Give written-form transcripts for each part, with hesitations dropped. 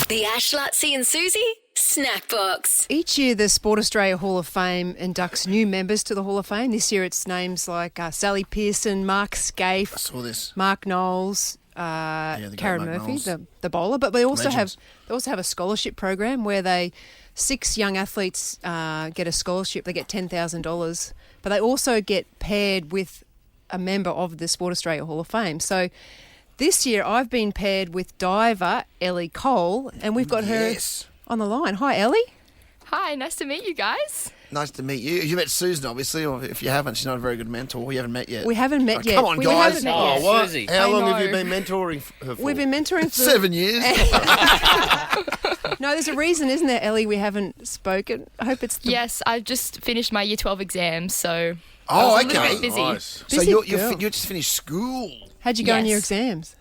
The Ash, Lutzi and Susie Snackbox. Each year, the Sport Australia Hall of Fame inducts new members to the Hall of Fame. This year, it's names like Sally Pearson, Mark Scaife, I saw this. Mark Knowles, the great Karen Mark Murphy, Knowles. the bowler. But they also Legends. have a scholarship program where 6 young athletes get a scholarship. They get $10,000, but they also get paired with a member of the Sport Australia Hall of Fame. So this year, I've been paired with diver Ellie Cole, and we've got her Yes. on the line. Hi, Ellie. Hi, nice to meet you guys. Nice to meet you. You met Susan, obviously, or if you haven't, she's not a very good mentor. We haven't met yet. We haven't met yet. Come on, We guys. haven't met yet. what? Susie. How I long have you know. been mentoring her for? We've been mentoring for 7 years. No, there's a reason, isn't there, Ellie? We haven't spoken. I hope it's the Yes, I've just finished my Year 12 exams, so Oh, I was a little okay. bit busy. Nice. So Busy you girl. just finished school. How'd you go in your Yes. exams?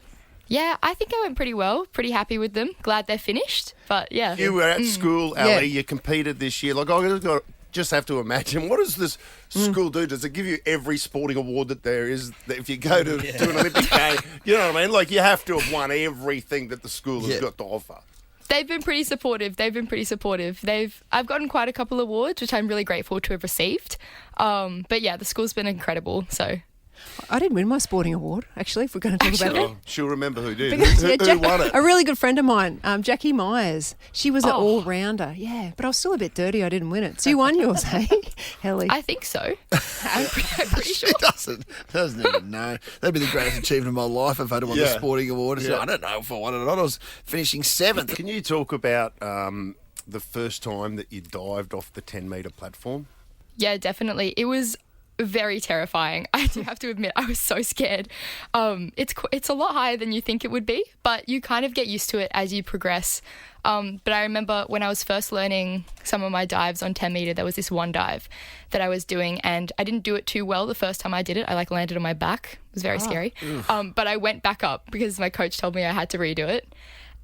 Yeah, I think I went pretty well. Pretty happy with them. Glad they're finished. But yeah. You were at school, Ali. Yeah. You competed this year. Like, I just have to imagine, what does this school do? Does it give you every sporting award that there is? That if you go to an Olympic game, you know what I mean? Like, you have to have won everything that the school has Yeah. got to offer. They've been pretty supportive. I've gotten quite a couple awards, which I'm really grateful to have received. But yeah, the school's been incredible. So I didn't win my sporting award, actually, if we're going to talk about Oh, she'll remember who did. that. Who won it? A really good friend of mine, Jackie Myers. She was an Oh. all-rounder. Yeah, but I was still a bit dirty. I didn't win it. So you won yours, hey? Ellie. I think so. I'm pretty sure. She doesn't even know. That'd be the greatest achievement of my life if I'd won the Yeah. sporting award. Yeah. I don't know if I won it or not. I was finishing 7th. Can you talk about the first time that you dived off the 10-metre platform? Yeah, definitely. It was very terrifying. I do have to admit, I was so scared. It's a lot higher than you think it would be, but you kind of get used to it as you progress. But I remember when I was first learning some of my dives on 10 metre, there was this one dive that I was doing and I didn't do it too well the first time I did it. I landed on my back. It was very scary. But I went back up because my coach told me I had to redo it.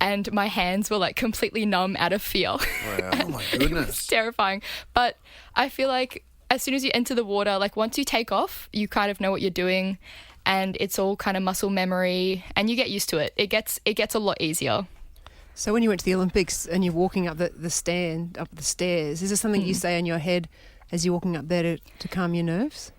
And my hands were completely numb out of fear. Oh, my It was goodness. terrifying. But I feel like as soon as you enter the water, once you take off, you kind of know what you're doing and it's all kind of muscle memory and you get used to it. It gets a lot easier. So when you went to the Olympics and you're walking up the stairs, is there something you say in your head as you're walking up there to calm your nerves?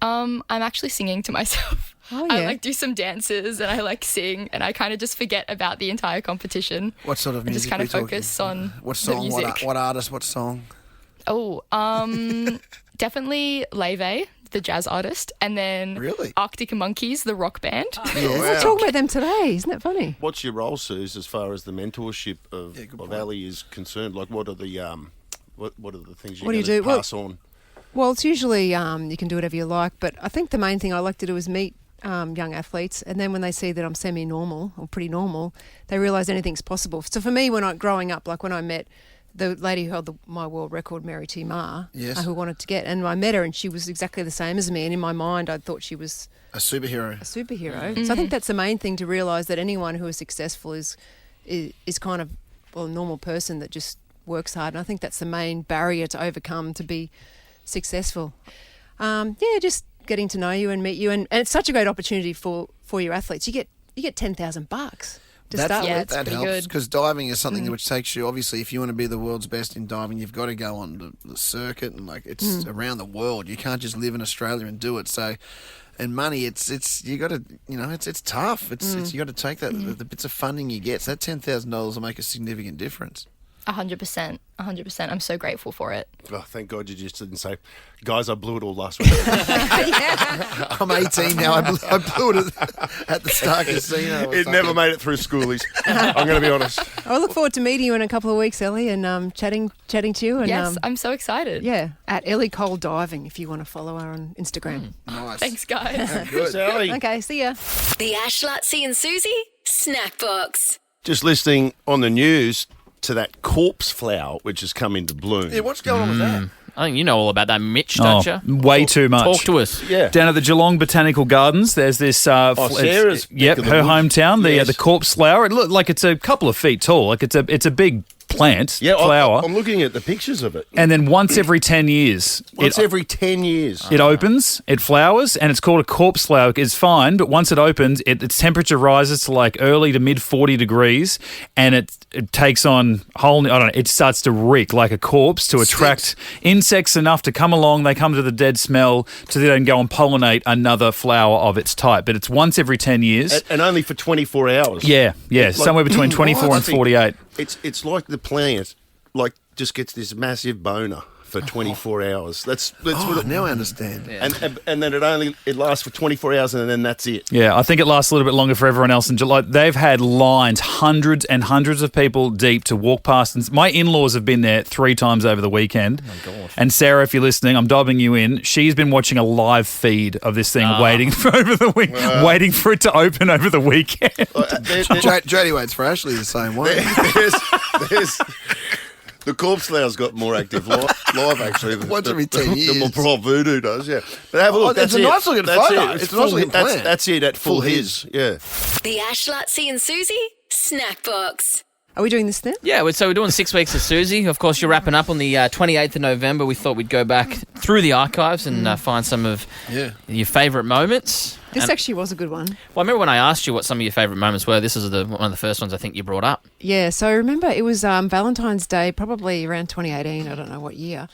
I'm actually singing to myself. Oh, yeah. I do some dances and I sing and I kind of just forget about the entire competition. What sort of And music just kind we of talking? focus on What song? the music. What artist? What song? Oh, definitely Leve, the jazz artist, and then Really? Arctic Monkeys, the rock band. We were talking about them today. Isn't that funny? What's your role, Suze, as far as the mentorship of good point. Ali is concerned? Like, what are the what are the things What do you you're do? going to pass on? Well, it's usually you can do whatever you like, but I think the main thing I like to do is meet young athletes, and then when they see that I'm semi-normal or pretty normal, they realise anything's possible. So for me, growing up, when I met the lady who held my world record, Mary T. Ma, Yes. who wanted to get, and I met her, and she was exactly the same as me, and in my mind, I thought she was A superhero. a superhero. So I think that's the main thing, to realise that anyone who is successful is kind of a normal person that just works hard, and I think that's the main barrier to overcome to be successful. Just getting to know you and meet you, and it's such a great opportunity for your athletes. You get $10,000 to start Yeah, with. it's That pretty helps good. because diving is something which takes you. Obviously, if you want to be the world's best in diving, you've got to go on the circuit, and it's around the world. You can't just live in Australia and do it. So, and money, it's you got to, it's tough. It's you got to take that the bits of funding you get. So that $10,000 will make a significant difference. 100%. I'm so grateful for it. Oh, thank God you just didn't say, guys, I blew it all last week. I'm 18 now. I blew it at the Star Casino. or It never something. made it through schoolies. I'm going to be honest. I look forward to meeting you in a couple of weeks, Ellie, and chatting to you. And Yes, I'm so excited. yeah, at Ellie Cole Diving if you want to follow her on Instagram. Nice. Thanks, guys. Good. Sally. Okay, see ya. The Ash, Lutzi and Susie Snackbox. Just listening on the news to that corpse flower which has come into bloom. Yeah, what's going on with that? I think you know all about that, Mitch, don't you? Way too much. Talk to us. Yeah. Down at the Geelong Botanical Gardens, there's this. Sarah's yep, neck of the her woods. hometown. Yes. The corpse flower. It looked like it's a couple of feet tall. It's a big plant, Yeah, flower. I'm looking at the pictures of it. And then once every 10 years, Every 10 years. it opens, it flowers, and it's called a corpse flower. It's fine, but once it opens, its temperature rises to like early to mid 40 degrees, and it takes on it starts to reek like a corpse to attract insects enough to come along. They come to the dead smell to then go and pollinate another flower of its type. But it's once every 10 years. And only for 24 hours. Yeah, somewhere between 24 and 48. It's like the plant just gets this massive boner for 24 hours. That's what now I understand. and then it lasts for 24 hours and then that's it. Yeah, I think it lasts a little bit longer for everyone else. And they've had lines, hundreds and hundreds of people deep to walk past. And my in-laws have been there 3 times over the weekend. Oh, my God. And Sarah, if you're listening, I'm dobbing you in. She's been watching a live feed of this thing waiting for waiting for it to open over the weekend. Jodie waits for Ashley the same way. There's the corpse flower's got more active live actually. Once every 10 years. The poor voodoo does, yeah. But have a look. It's a nice looking photo. It's a nice looking plant. That's it at full his. Yeah. The Ash, Lutzi and Susie Snackbox. Are we doing this then? Yeah, so we're doing 6 weeks of Susie. Of course, you're wrapping up on the 28th of November. We thought we'd go back through the archives and find some of your favourite moments. This actually was a good one. Well, I remember when I asked you what some of your favourite moments were. This is one of the first ones I think you brought up. Yeah, so I remember it was Valentine's Day, probably around 2018, I don't know what year,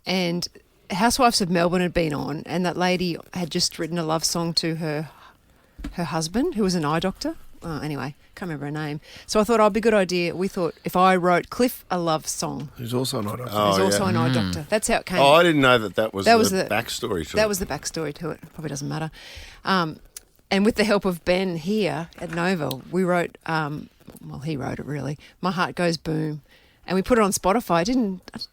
and Housewives of Melbourne had been on, and that lady had just written a love song to her husband, who was an eye doctor. Anyway, can't remember her name. So I thought, it'd be a good idea. We thought if I wrote Cliff a love song. Who's also an eye doctor. Who's also an eye doctor. That's how it came. I didn't know that was the backstory to it. That was the backstory to it. Probably doesn't matter. And with the help of Ben here at Nova, we wrote, he wrote it really, My Heart Goes Boom. And we put it on Spotify. I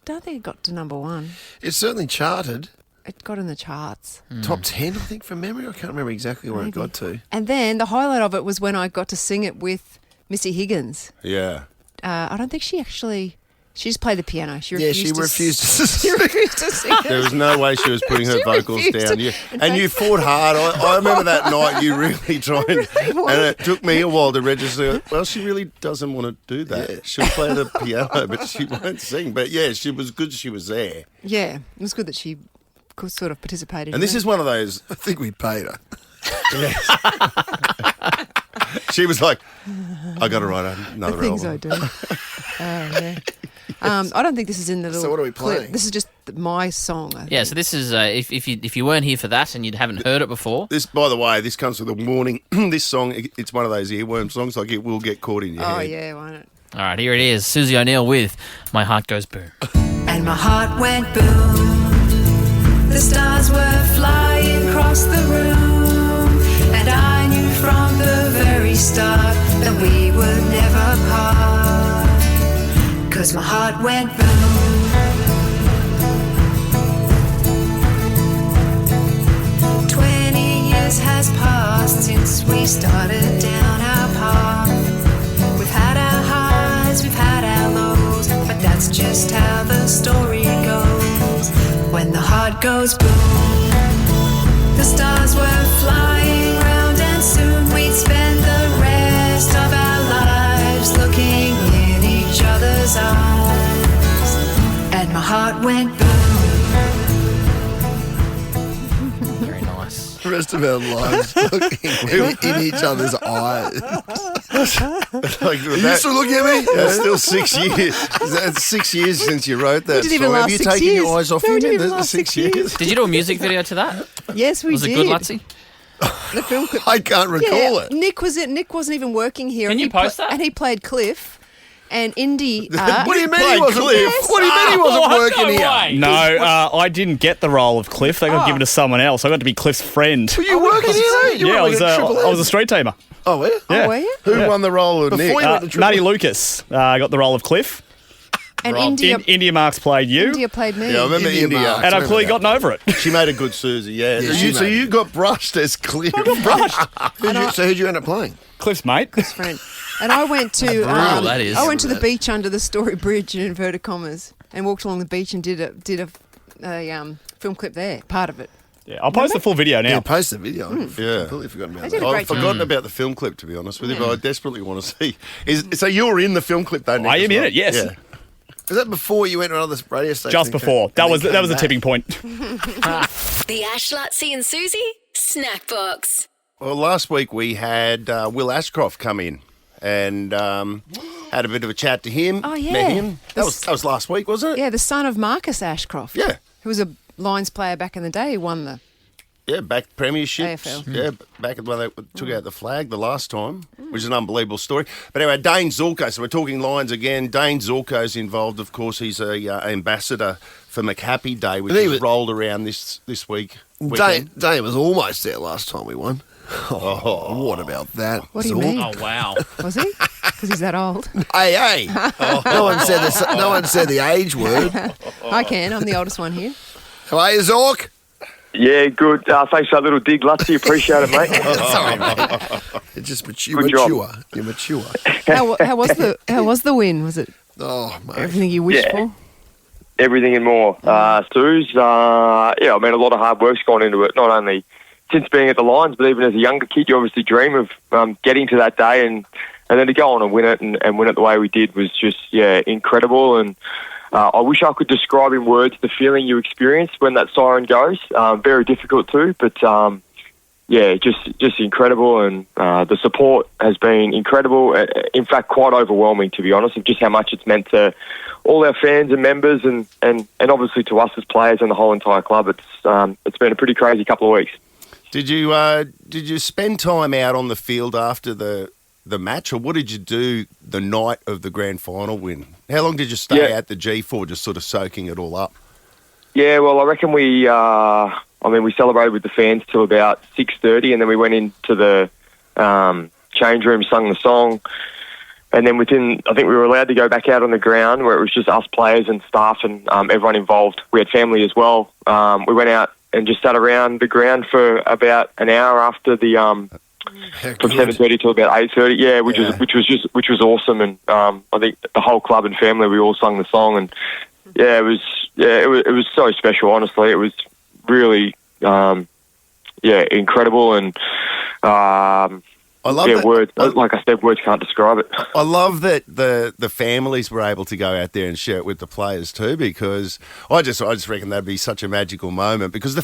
don't think it got to number 1. It's certainly charted. It got in the charts. Top 10, I think, from memory. I can't remember exactly where it got to. And then the highlight of it was when I got to sing it with Missy Higgins. Yeah. I don't think she just played the piano. She refused to She refused to sing it. There was no way she was putting her vocals down. You fought hard. I remember that night you really tried, and it took me a while to register. Well, she really doesn't want to do that. Yeah. She'll play the piano, but she won't sing. But yeah, she was good. She was there. Yeah, it was good that she sort of participated. And this is one of those. I think we paid her. Yes. She was like, I got to write another the things album. I do. Yeah. I don't think this is in the little. So what are we playing? Clip. This is just my song. I Yeah, think. so this is if you weren't here for that and you haven't heard it before. This, by the way, this comes with a warning. This song, it's one of those earworm songs. Like it will get caught in your head. Oh yeah, why not? All right, here it is. Susie O'Neill with My Heart Goes Boom. And my heart went boom. The stars were flying across the room, and I knew from the very start that we would never part. 'Cause my heart went boom. 20 years has passed since we started down our path. We've had our highs, we've had our lows, but that's just how the story goes. When the heart goes boom, the stars were flying round, and soon we'd spend the rest of our lives looking in each other's eyes. And my heart went boom. Very nice. The rest of our lives looking in each other's eyes. Like, You used to look at me? That's still 6 years. That's 6 years since you wrote that didn't even song. Have last you 6 taken years. your eyes off No, him it didn't in even the last 6 6 years? Did you do a music video to that? Yes, we Was did. it good, Lutzi? The film clip. I can't recall it. Nick wasn't even working here. Can and you he post that? And he played Cliff. And Indy. What do you mean played he wasn't? Cliff? What do you mean he wasn't working no here? way. No, I didn't get the role of Cliff. They got given to someone else. I got to be Cliff's friend. Were you working here? You Yeah, were I was Triple I M. was a street teamer. Oh, were you? Yeah. Oh, were you? Who won the role of Nick? Before you went to Triple Matty M. Lucas got the role of Cliff. And India. India Marks played you. India played me. Yeah, I remember India India. Marks. And I've clearly remember gotten over it. She made a good Susie, yeah. Yeah, So she you made got brushed as Cliff. So who'd you end up playing? Cliff's mate. Friend. And I went to brutal that is. I went to the beach under the Story Bridge in inverted commas and walked along the beach and did a film clip there. Part of it. Yeah, I'll post the full video now. Yeah, post the video. I've Yeah. completely forgotten about I did that. a I've great job. forgotten about the film clip, to be honest with you, but I desperately want to see. So you're in the film clip, though, Nick, I as am in well? it, yes. Yeah. Was that before you went to another radio station? Just before. That was a tipping point. The Ash, Lutzi and Susie Snackbox. Well, last week we had Will Ashcroft come in and had a bit of a chat to him. Oh, yeah. Met him. That was last week, wasn't it? Yeah, the son of Marcus Ashcroft. Yeah. Who was a Lions player back in the day who won the... Yeah, back premierships. AFL. Yeah, back when they took out the flag the last time, which is an unbelievable story. But anyway, Dane Zorko. So we're talking Lions again. Dane Zorko's involved. Of course, he's a ambassador for McHappy Day, which has rolled around this week. Dane was almost there last time we won. Oh, what about that? What do you mean? Oh, wow. Was he? Because he's that old. Hey. No one said the age word. I can. I'm the oldest one here. How are you, Zork? Yeah, good. Thanks for that little dig, Lutzi. Appreciate it, mate. Sorry, mate. It's just mature. Good job. You're mature. How was the win? Was it Mate. everything you wished for? Everything and more. Suze, I mean, a lot of hard work's gone into it, not only since being at the Lions, but even as a younger kid, you obviously dream of getting to that day and then to go on and win it and win it the way we did was just, incredible. And I wish I could describe in words the feeling you experience when that siren goes. Very difficult to, but just incredible. And the support has been incredible. In fact, quite overwhelming, to be honest, of just how much it's meant to all our fans and members and obviously to us as players and the whole entire club. It's been a pretty crazy couple of weeks. Did you spend time out on the field after the match, or what did you do the night of the grand final win? How long did you stay at the G for, just sort of soaking it all up? Yeah, well, I reckon we celebrated with the fans till about 6:30, and then we went into the change room, sung the song, and then I think we were allowed to go back out on the ground where it was just us players and staff and everyone involved. We had family as well. We went out and just sat around the ground for about an hour after the from 7:30 till about 8:30. Which was awesome. And I think the whole club and family, we all sung the song, and it was so special. Honestly, it was really incredible. And I love that. Words, like I said, words can't describe it. I love that the families were able to go out there and share it with the players too, because I just reckon that'd be such a magical moment, because the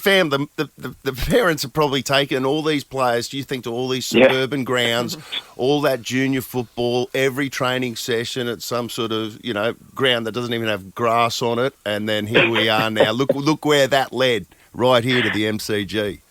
parents have probably taken all these players, do you think, to all these suburban grounds, all that junior football, every training session at some sort of, ground that doesn't even have grass on it, and then here we are now. Look where that led, right here to the MCG.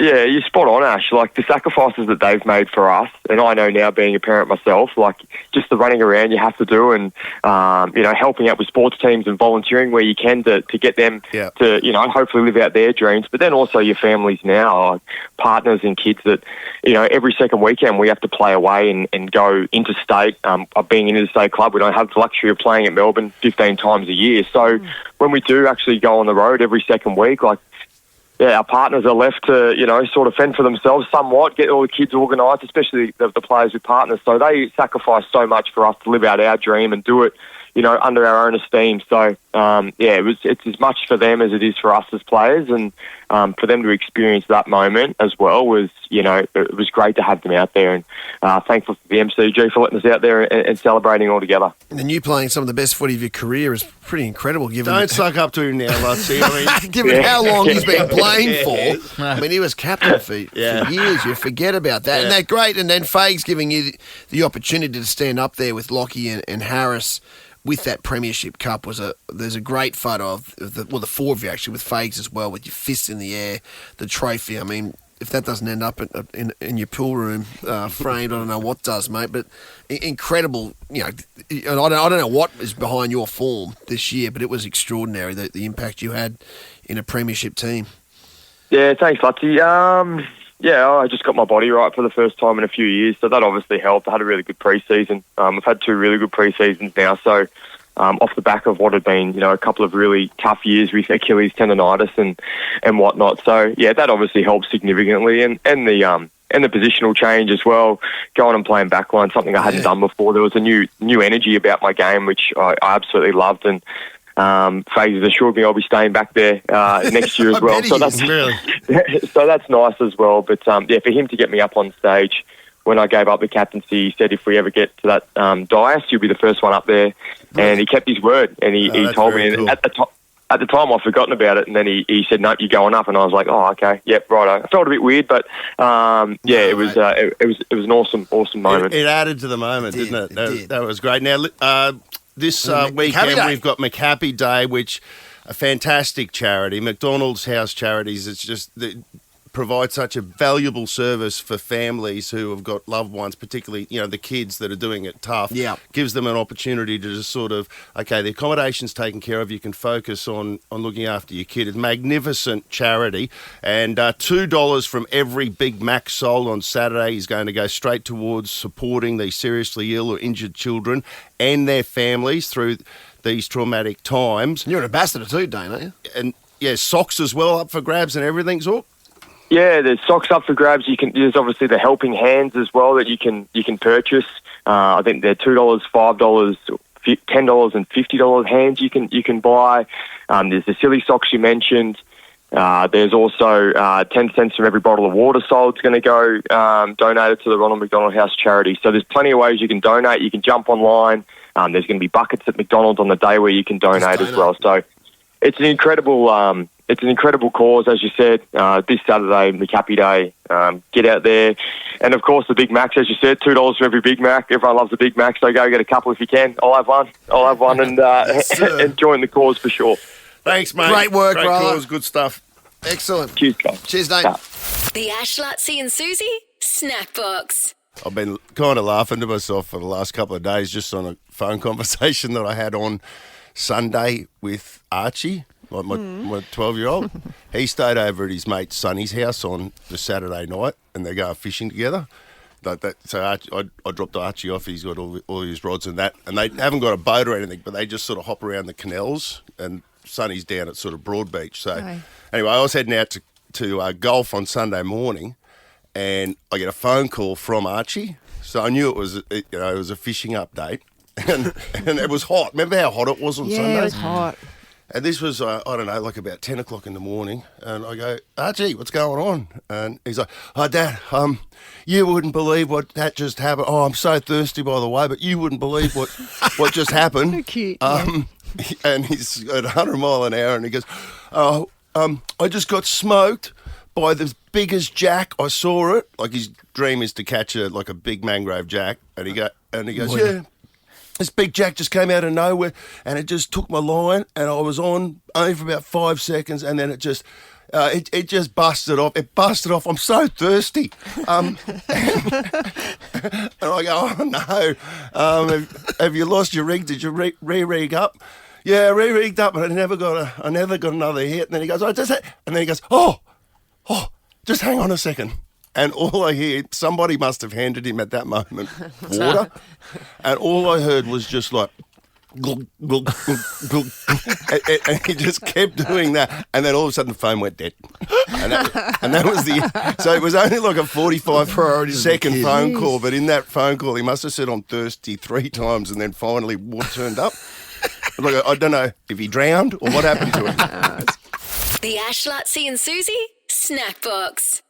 Yeah, you're spot on, Ash. Like, the sacrifices that they've made for us, and I know now being a parent myself, like, just the running around you have to do and, helping out with sports teams and volunteering where you can to get them to, hopefully live out their dreams. But then also your families now, like partners and kids that, every second weekend we have to play away and go interstate. Being an interstate club, we don't have the luxury of playing at Melbourne 15 times a year. So when we do actually go on the road every second week, like, our partners are left to, sort of fend for themselves somewhat, get all the kids organised, especially the players with partners. So they sacrifice so much for us to live out our dream and do it, under our own esteem. So, it's as much for them as it is for us as players. And for them to experience that moment as well was, it was great to have them out there. And thankful for the MCG for letting us out there and celebrating all together. And you playing some of the best footy of your career is pretty incredible. Don't suck up to him now, Lutzi. I mean, given how long he's been playing for. I mean, he was captain for years. You forget about that. And that great. And then Fags giving you the opportunity to stand up there with Lockie and Harris with that Premiership Cup there's a great photo of the four of you actually with Fags as well, with your fists in the air, the trophy. I mean, if that doesn't end up in your pool room framed, I don't know what does, mate. But incredible, and I don't know what is behind your form this year, but it was extraordinary the impact you had in a Premiership team. Yeah, thanks, Lutzi. I just got my body right for the first time in a few years, so that obviously helped. I had a really good pre-season. I've had 2 really good pre-seasons now, so off the back of what had been, a couple of really tough years with Achilles tendonitis and whatnot. So, that obviously helped significantly, and the positional change as well, going and playing backline, something I hadn't done before. There was a new energy about my game, which I absolutely loved, and Fags assured me I'll be staying back there next year as well. So that's nice as well. But for him to get me up on stage when I gave up the captaincy, he said if we ever get to that dais, you'll be the first one up there. And he kept his word, and he told me. Cool. And at the time, I'd forgotten about it, and then he said, "Nope, you're going up." And I was like, "Oh, okay, yep, righto." I felt a bit weird, but it was an awesome moment. It added to the moment, didn't it? That was great. Now, this weekend we've got McHappy Day, which a fantastic charity, McDonald's House Charities. It's just provide such a valuable service for families who have got loved ones, particularly, the kids that are doing it tough. Yeah. Gives them an opportunity to just sort of, okay, the accommodation's taken care of, you can focus on looking after your kid. It's a magnificent charity. And $2 from every Big Mac sold on Saturday is going to go straight towards supporting these seriously ill or injured children and their families through these traumatic times. You're an ambassador too, Dane, aren't you? And, socks as well up for grabs and everything, Zork? Yeah, there's socks up for grabs. There's obviously the helping hands as well that you can purchase. I think they're $2, $5, $10, and $50 hands you can buy. There's the silly socks you mentioned. There's also 10 cents from every bottle of water sold is going to go donated to the Ronald McDonald House charity. So there's plenty of ways you can donate. You can jump online. There's going to be buckets at McDonald's on the day where you can donate as well. So it's an incredible cause, as you said. This Saturday, McHappy Day, get out there. And, of course, the Big Macs, as you said, $2 for every Big Mac. Everyone loves a Big Mac, so go get a couple if you can. I'll have one and and join the cause for sure. Thanks, mate. Great work, Great brother. cause, good stuff. Excellent. Cheers, guys. Cheers, Dane. The Ash, Lutzi and Susie Snackbox. I've been kind of laughing to myself for the last couple of days just on a phone conversation that I had on Sunday with Archie, my 12-year-old. He stayed over at his mate Sonny's house on the Saturday night, and they're going fishing together. So I dropped Archie off. He's got all his rods and that, and they haven't got a boat or anything, but they just sort of hop around the canals, and Sonny's down at sort of Broadbeach. So anyway, I was heading out to golf on Sunday morning, and I get a phone call from Archie. So I knew it was a fishing update, and it was hot. Remember how hot it was on Sunday? Yeah, it was hot. And this was, I don't know, like about 10 o'clock in the morning. And I go, Archie, what's going on? And he's like, oh, Dad, you wouldn't believe what that just happened. Oh, I'm so thirsty, by the way, but you wouldn't believe what just happened. So cute. And he's at 100 mile an hour, and he goes, I just got smoked by the biggest jack. I saw it. Like, his dream is to catch a big mangrove jack. And he goes, yeah. This big jack just came out of nowhere, and it just took my line, and I was on only for about 5 seconds, and then it just busted off. It busted off. I'm so thirsty. And I go, oh no. Have you lost your rig? Did you re-rig up? Yeah, re-rigged up, but I never got another hit. And then he goes, oh, just hang on a second. And all I hear, somebody must have handed him at that moment water. And all I heard was just like, glug, glug, glug, glug. And he just kept doing that. And then all of a sudden the phone went dead. And that was so it was only like a 45-second phone call. But in that phone call, he must have said, I'm thirsty 3 times. And then finally water turned up. Like, I don't know if he drowned or what happened to him. The Ash, Lutzi and Susie Snackbox.